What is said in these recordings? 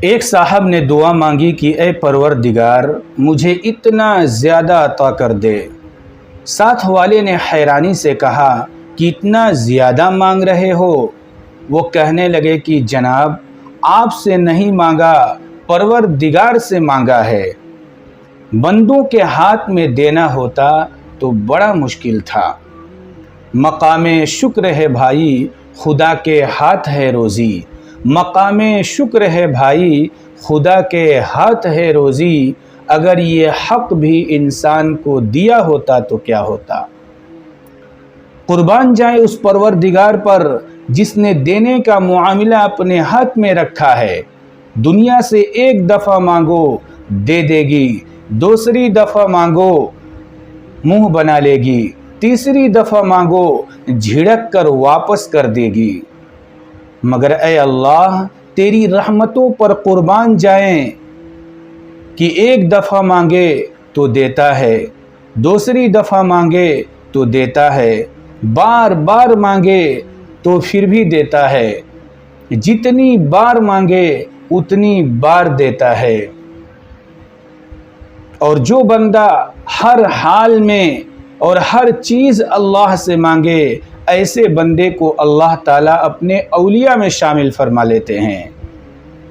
ایک صاحب نے دعا مانگی کہ اے پروردگار مجھے اتنا زیادہ عطا کر دے۔ ساتھ والے نے حیرانی سے کہا کہ اتنا زیادہ مانگ رہے ہو؟ وہ کہنے لگے کہ جناب آپ سے نہیں مانگا، پروردگار سے مانگا ہے۔ بندوں کے ہاتھ میں دینا ہوتا تو بڑا مشکل تھا۔ مقام شکر ہے بھائی، خدا کے ہاتھ ہے روزی۔ مقام شکر ہے بھائی، خدا کے ہاتھ ہے روزی۔ اگر یہ حق بھی انسان کو دیا ہوتا تو کیا ہوتا؟ قربان جائیں اس پروردگار پر جس نے دینے کا معاملہ اپنے ہاتھ میں رکھا ہے۔ دنیا سے ایک دفعہ مانگو دے دے گی، دوسری دفعہ مانگو منہ بنا لے گی، تیسری دفعہ مانگو جھڑک کر واپس کر دے گی۔ مگر اے اللہ تیری رحمتوں پر قربان جائیں کہ ایک دفعہ مانگے تو دیتا ہے، دوسری دفعہ مانگے تو دیتا ہے، بار بار مانگے تو پھر بھی دیتا ہے، جتنی بار مانگے اتنی بار دیتا ہے۔ اور جو بندہ ہر حال میں اور ہر چیز اللہ سے مانگے، ایسے بندے کو اللہ تعالیٰ اپنے اولیاء میں شامل فرما لیتے ہیں۔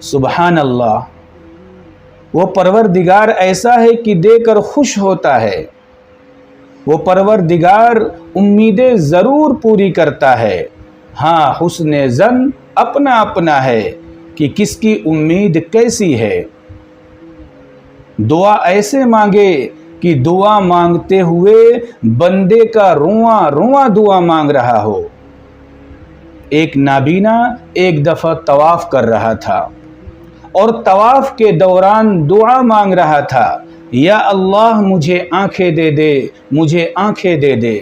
سبحان اللہ، وہ پروردگار ایسا ہے کہ دے کر خوش ہوتا ہے۔ وہ پروردگار امیدیں ضرور پوری کرتا ہے۔ ہاں حسن ظن اپنا اپنا ہے کہ کس کی امید کیسی ہے۔ دعا ایسے مانگے کہ دعا مانگتے ہوئے بندے کا رواں رواں دعا مانگ رہا ہو۔ ایک نابینا ایک دفعہ طواف کر رہا تھا اور طواف کے دوران دعا مانگ رہا تھا، یا اللہ مجھے آنکھیں دے دے، مجھے آنکھیں دے دے۔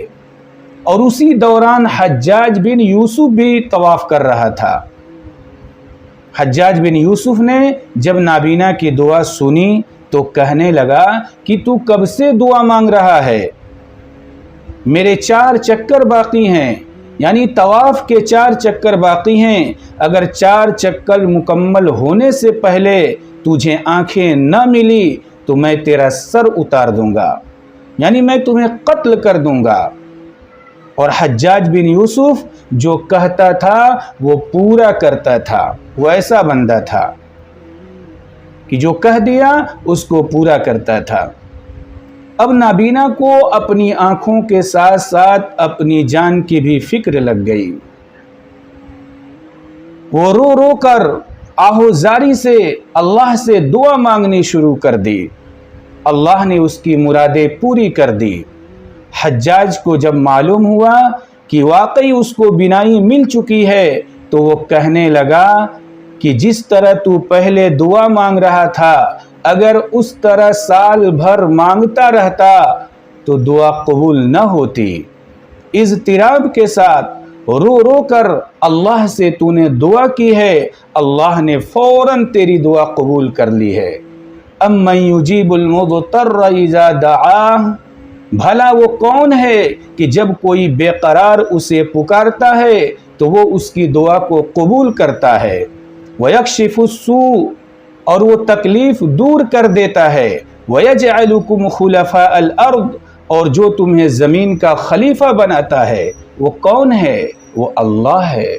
اور اسی دوران حجاج بن یوسف بھی طواف کر رہا تھا۔ حجاج بن یوسف نے جب نابینا کی دعا سنی تو کہنے لگا کہ تو کب سے دعا مانگ رہا ہے؟ میرے 4 چکر باقی ہیں، یعنی طواف کے 4 چکر باقی ہیں۔ اگر 4 چکر مکمل ہونے سے پہلے تجھے آنکھیں نہ ملی تو میں تیرا سر اتار دوں گا، یعنی میں تمہیں قتل کر دوں گا۔ اور حجاج بن یوسف جو کہتا تھا وہ پورا کرتا تھا۔ وہ ایسا بندہ تھا کہ جو کہہ دیا اس کو پورا کرتا تھا۔ اب نابینا کو اپنی آنکھوں کے ساتھ ساتھ اپنی جان کی بھی فکر لگ گئی۔ وہ رو رو کر آہوزاری سے اللہ سے دعا مانگنی شروع کر دی۔ اللہ نے اس کی مرادیں پوری کر دی۔ حجاج کو جب معلوم ہوا کہ واقعی اس کو بینائی مل چکی ہے تو وہ کہنے لگا کہ جس طرح تو پہلے دعا مانگ رہا تھا، اگر اس طرح سال بھر مانگتا رہتا تو دعا قبول نہ ہوتی۔ اضطراب کے ساتھ رو رو کر اللہ سے تو نے دعا کی ہے، اللہ نے فوراً تیری دعا قبول کر لی ہے۔ امن یجیب المضطر اذا دعاہ، بھلا وہ کون ہے کہ جب کوئی بے قرار اسے پکارتا ہے تو وہ اس کی دعا کو قبول کرتا ہے۔ وَيَكْشِفُ السُّوءَ، اور وہ تکلیف دور کر دیتا ہے۔ وَيَجْعَلُكُمْ خُلَفَاءَ الْأَرْضِ، اور جو تمہیں زمین کا خلیفہ بناتا ہے وہ کون ہے؟ وہ اللہ ہے۔